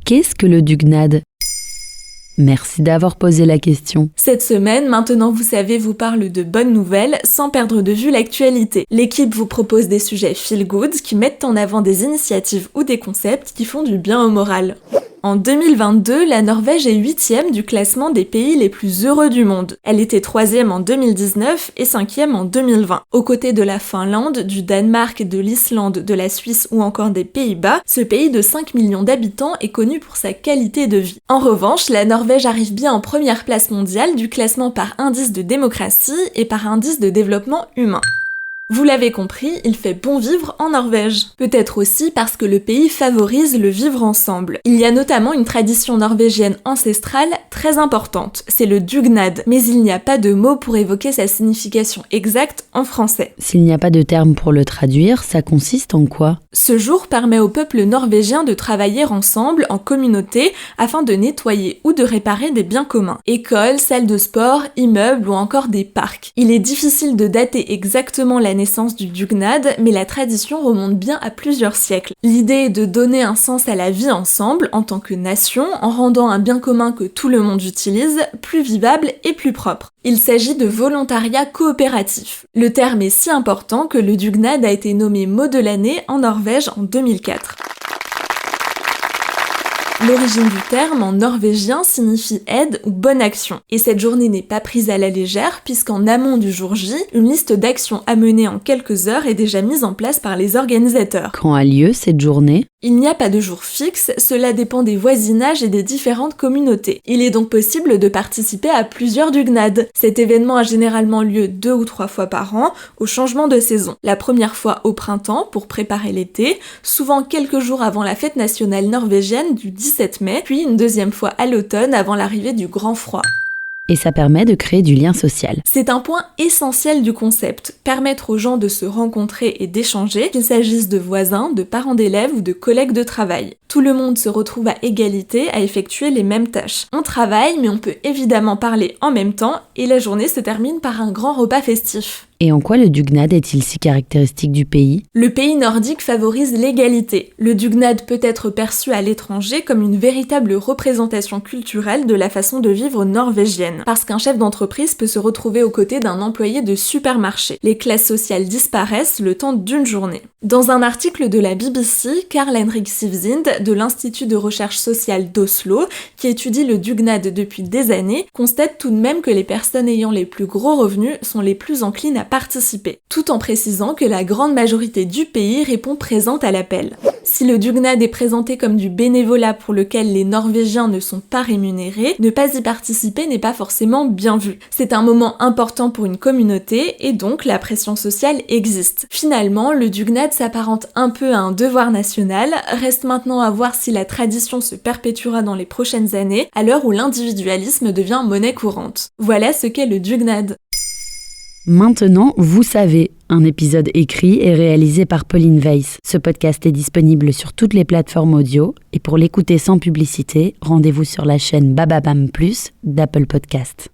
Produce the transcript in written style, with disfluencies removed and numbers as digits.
Qu'est-ce que le dugnad ? Merci d'avoir posé la question. Cette semaine, Maintenant vous savez vous parle de bonnes nouvelles sans perdre de vue l'actualité. L'équipe vous propose des sujets feel good qui mettent en avant des initiatives ou des concepts qui font du bien au moral. En 2022, la Norvège est 8e du classement des pays les plus heureux du monde. Elle était 3e en 2019 et 5e en 2020. Aux côtés de la Finlande, du Danemark, de l'Islande, de la Suisse ou encore des Pays-Bas, ce pays de 5 millions d'habitants est connu pour sa qualité de vie. En revanche, la Norvège arrive bien en première place mondiale du classement par indice de démocratie et par indice de développement humain. Vous l'avez compris, il fait bon vivre en Norvège. Peut-être aussi parce que le pays favorise le vivre ensemble. Il y a notamment une tradition norvégienne ancestrale très importante, c'est le dugnad, mais il n'y a pas de mot pour évoquer sa signification exacte en français. S'il n'y a pas de terme pour le traduire, ça consiste en quoi ? Ce jour permet au peuple norvégien de travailler ensemble, en communauté, afin de nettoyer ou de réparer des biens communs. Écoles, salles de sport, immeubles ou encore des parcs. Il est difficile de dater exactement la naissance du dugnad, mais la tradition remonte bien à plusieurs siècles. L'idée est de donner un sens à la vie ensemble, en tant que nation, en rendant un bien commun que tout le monde utilise, plus vivable et plus propre. Il s'agit de volontariat coopératif. Le terme est si important que le dugnad a été nommé mot de l'année en Norvège en 2004. L'origine du terme en norvégien signifie aide ou bonne action. Et cette journée n'est pas prise à la légère puisqu'en amont du jour J, une liste d'actions à mener en quelques heures est déjà mise en place par les organisateurs. Quand a lieu cette journée ? Il n'y a pas de jour fixe, cela dépend des voisinages et des différentes communautés. Il est donc possible de participer à plusieurs dugnads. Cet événement a généralement lieu 2 ou 3 fois par an, au changement de saison. La première fois au printemps, pour préparer l'été, souvent quelques jours avant la fête nationale norvégienne du 17 mai, puis une deuxième fois à l'automne avant l'arrivée du grand froid. Et ça permet de créer du lien social. C'est un point essentiel du concept, permettre aux gens de se rencontrer et d'échanger, qu'il s'agisse de voisins, de parents d'élèves ou de collègues de travail. Tout le monde se retrouve à égalité à effectuer les mêmes tâches. On travaille, mais on peut évidemment parler en même temps, et la journée se termine par un grand repas festif. Et en quoi le dugnad est-il si caractéristique du pays ? Le pays nordique favorise l'égalité. Le dugnad peut être perçu à l'étranger comme une véritable représentation culturelle de la façon de vivre norvégienne. Parce qu'un chef d'entreprise peut se retrouver aux côtés d'un employé de supermarché. Les classes sociales disparaissent le temps d'une journée. Dans un article de la BBC, Karl-Henrik Sivzind, de l'Institut de recherche sociale d'Oslo, qui étudie le dugnad depuis des années, constate tout de même que les personnes ayant les plus gros revenus sont les plus enclines à participer, tout en précisant que la grande majorité du pays répond présente à l'appel. Si le dugnad est présenté comme du bénévolat pour lequel les Norvégiens ne sont pas rémunérés, ne pas y participer n'est pas forcément bien vu. C'est un moment important pour une communauté et donc la pression sociale existe. Finalement, le dugnad s'apparente un peu à un devoir national, reste maintenant à voir si la tradition se perpétuera dans les prochaines années, à l'heure où l'individualisme devient monnaie courante. Voilà ce qu'est le dugnad. Maintenant, vous savez, un épisode écrit et réalisé par Pauline Weiss. Ce podcast est disponible sur toutes les plateformes audio et pour l'écouter sans publicité, rendez-vous sur la chaîne Bababam Plus d'Apple Podcast.